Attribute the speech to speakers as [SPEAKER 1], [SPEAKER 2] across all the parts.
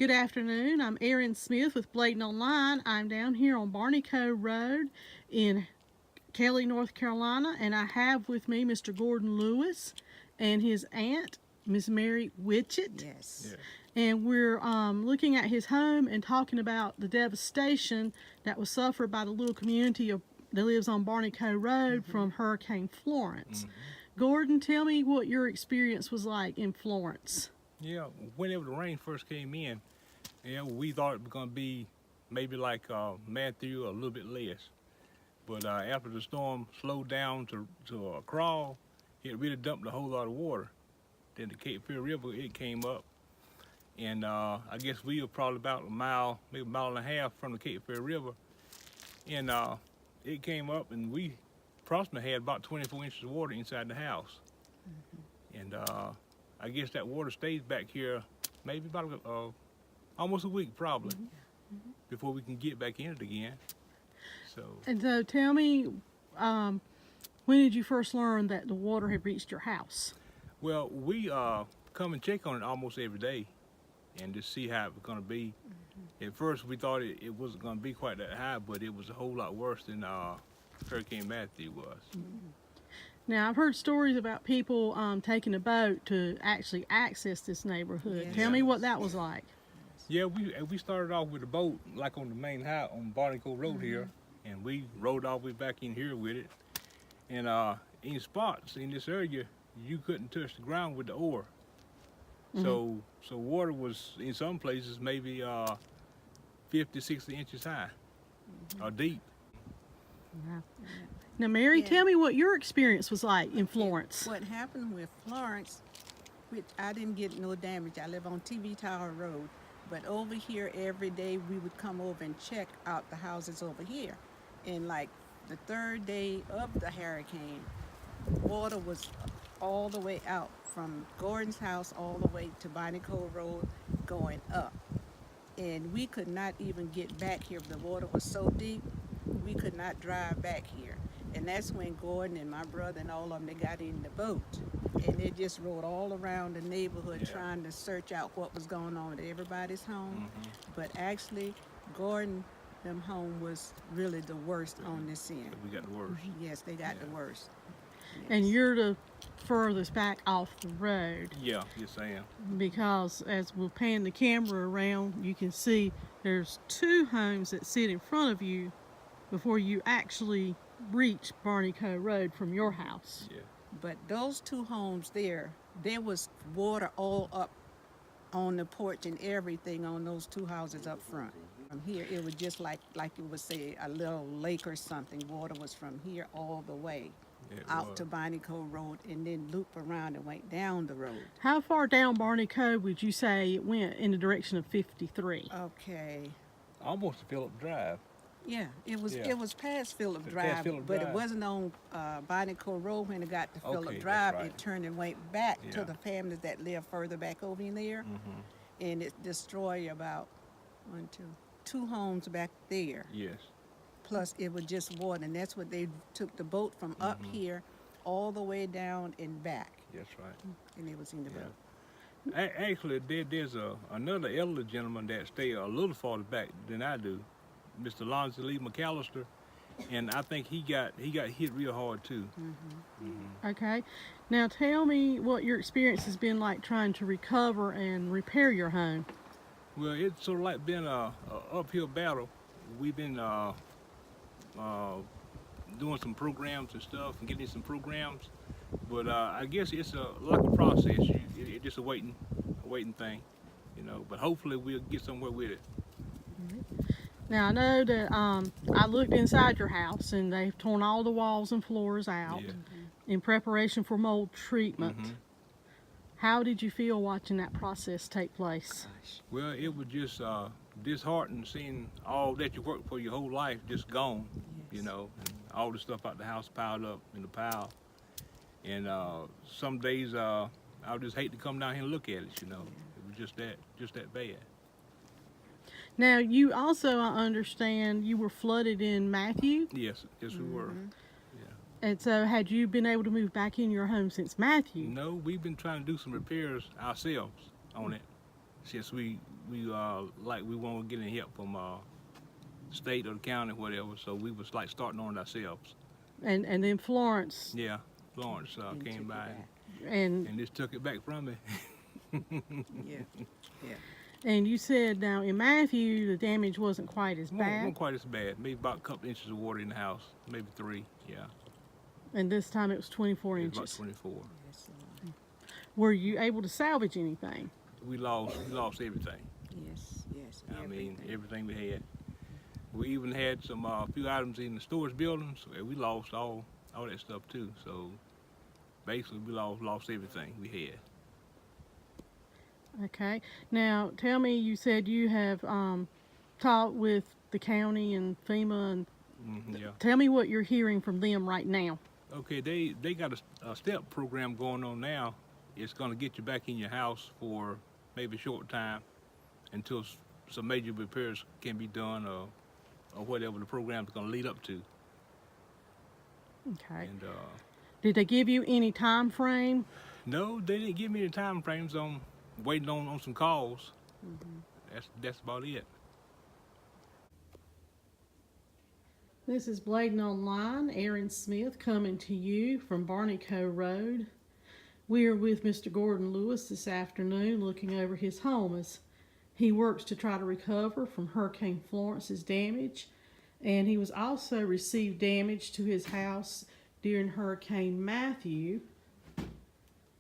[SPEAKER 1] Good afternoon. I'm Erin Smith with Bladen Online. I'm down here on Barney Cove Road in Kelly, North Carolina, and I have with me Mr. Gordon Lewis and his aunt, Miss Mary Witchett.
[SPEAKER 2] Yes.
[SPEAKER 3] Yeah.
[SPEAKER 1] And we're looking at his home and talking about the devastation that was suffered by the little community that lives on Barney Cove Road from Hurricane Florence. Gordon, tell me what your experience was like in Florence.
[SPEAKER 3] Yeah, whenever the rain first came in, we thought it was going to be maybe like Matthew or a little bit less. But after the storm slowed down to a crawl, it really dumped a whole lot of water. Then the Cape Fear River, it came up. And I guess we were probably about a mile, maybe a mile and a half from the Cape Fear River. And it came up, and we approximately had about 24 inches of water inside the house. And I guess that water stays back here maybe about almost a week probably before we can get back in it again.
[SPEAKER 1] And so tell me, when did you first learn that the water had reached your house?
[SPEAKER 3] Well, we come and check on it almost every day and just see how it was going to be. At first we thought it wasn't going to be quite that high, but it was a whole lot worse than Hurricane Matthew was.
[SPEAKER 1] Now, I've heard stories about people taking a boat to actually access this neighborhood.
[SPEAKER 2] Yes.
[SPEAKER 1] Tell me what that was like.
[SPEAKER 3] Yeah, we started off with a boat like on the main highway on Barney Cove Road here, and we rode all the way back in here with it. And in spots in this area, you couldn't touch the ground with the oar. So water was in some places maybe 50, 60 inches high or deep.
[SPEAKER 1] Now, Mary,
[SPEAKER 2] Yeah.
[SPEAKER 1] tell me what your experience was like in Florence.
[SPEAKER 2] What happened with Florence, which I didn't get no damage. I live on TV Tower Road. But over here every day we would come over and check out the houses over here. And like the third day of the hurricane, water was all the way out from Gordon's house all the way to Barney Cove Road going up. And we could not even get back here. The water was so deep, we could not drive back here. And that's when Gordon and my brother and all of them, they got in the boat. And they just rode all around the neighborhood trying to search out what was going on at everybody's home. But actually, Gordon, them home was really the worst on this end.
[SPEAKER 3] We got the worst.
[SPEAKER 2] Yes, they got the worst. Yes.
[SPEAKER 1] And you're the furthest back off the road
[SPEAKER 3] Yeah, yes I am.
[SPEAKER 1] because as we'll pan the camera around, you can see there's two homes that sit in front of you before you actually reach Barney Cove Road from your house.
[SPEAKER 3] Yeah.
[SPEAKER 2] But those two homes there was water all up on the porch and everything on those two houses up front. From here, it was just like you would say a little lake or something. Water was from here all the way
[SPEAKER 3] It
[SPEAKER 2] out
[SPEAKER 3] was.
[SPEAKER 2] to Barney Cove Road and then looped around and went down the road.
[SPEAKER 1] How far down Barney Cove would you say it went in the direction of 53?
[SPEAKER 2] Okay.
[SPEAKER 3] Almost to Phillip Drive.
[SPEAKER 2] Yeah, it was past Phillip
[SPEAKER 3] Past
[SPEAKER 2] Drive,
[SPEAKER 3] Phillip
[SPEAKER 2] but it
[SPEAKER 3] Drive.
[SPEAKER 2] wasn't on Barney Cove Road when it got to Phillip
[SPEAKER 3] Okay, that's
[SPEAKER 2] Drive.
[SPEAKER 3] right.
[SPEAKER 2] It turned and went back to
[SPEAKER 3] Yeah.
[SPEAKER 2] the families that live further back over in there, and it destroyed about two homes back there.
[SPEAKER 3] Yes.
[SPEAKER 2] Plus, it was just water, and that's what they took the boat from up here all the way down and back,
[SPEAKER 3] That's right.
[SPEAKER 2] and it was in the
[SPEAKER 3] Yeah.
[SPEAKER 2] boat.
[SPEAKER 3] Actually, there's another elderly gentleman that stay a little farther back than I do, Mr. Lonzo Lee McAllister, and I think he got hit real hard too.
[SPEAKER 1] Okay. Now tell me what your experience has been like trying to recover and repair your home.
[SPEAKER 3] Well, it's sort of like been a uphill battle. We've been doing some programs and stuff and getting some programs, but I guess it's like a process. It's just a waiting thing, you know. But hopefully we'll get somewhere with it.
[SPEAKER 1] Now I know that I looked inside your house and they've torn all the walls and floors out
[SPEAKER 3] Yeah.
[SPEAKER 1] in preparation for mold treatment. How did you feel watching that process take place?
[SPEAKER 3] Well, it was just disheartening seeing all that you worked for your whole life just gone, you know, and all the stuff out the house piled up in the pile. And some days I would just hate to come down here and look at it, you know. It was just that bad.
[SPEAKER 1] Now you also, I understand, you were flooded in Matthew,
[SPEAKER 3] Yes, we were.
[SPEAKER 1] and so had you been able to move back in your home since Matthew?
[SPEAKER 3] No, we've been trying to do some repairs ourselves on it, since we like we won't get any help from state or the county, whatever. So we was like starting on it ourselves.
[SPEAKER 1] And then Florence,
[SPEAKER 3] Yeah, Florence
[SPEAKER 2] And
[SPEAKER 3] came
[SPEAKER 2] took it
[SPEAKER 3] by
[SPEAKER 2] back.
[SPEAKER 1] and
[SPEAKER 3] just took it back from me.
[SPEAKER 2] Yeah, yeah.
[SPEAKER 1] and you said now in Matthew the damage wasn't quite as bad,
[SPEAKER 3] Wasn't quite as bad. Maybe about a couple inches of water in the house, maybe 3. Yeah,
[SPEAKER 1] and this time it was 24
[SPEAKER 3] it was about
[SPEAKER 1] inches.
[SPEAKER 3] 24.
[SPEAKER 2] Yes,
[SPEAKER 1] Were you able to salvage anything?
[SPEAKER 3] We lost everything.
[SPEAKER 2] yes, yes.
[SPEAKER 3] I mean,
[SPEAKER 2] everything.
[SPEAKER 3] everything we had. We even had some few items in the storage buildings. And we lost all that stuff too. So basically, we lost everything we had.
[SPEAKER 1] Okay. Now, tell me, you said you have talked with the county and FEMA, and
[SPEAKER 3] Yeah.
[SPEAKER 1] tell me what you're hearing from them right now.
[SPEAKER 3] Okay, they got a step program going on now. It's going to get you back in your house for maybe a short time until some major repairs can be done or whatever the program is going to lead up to.
[SPEAKER 1] Okay.
[SPEAKER 3] And
[SPEAKER 1] Did they give you any time frame?
[SPEAKER 3] no, they didn't give me the time frames on waiting on some calls. That's about it.
[SPEAKER 1] This is Bladen Online, Aaron Smith coming to you from Barney Road. We are with Mr. Gordon Lewis this afternoon looking over his home as he works to try to recover from Hurricane Florence's damage, and he was also received damage to his house during Hurricane Matthew.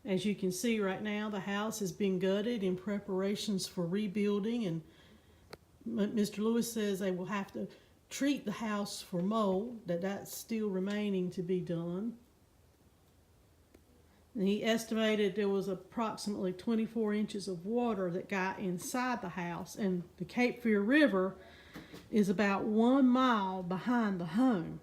[SPEAKER 1] As you can see right now, the house has been gutted in preparations for rebuilding, and Mr. Lewis says they will have to treat the house for mold, that's still remaining to be done. And he estimated there was approximately 24 inches of water that got inside the house, and the Cape Fear River is about 1 mile behind the home.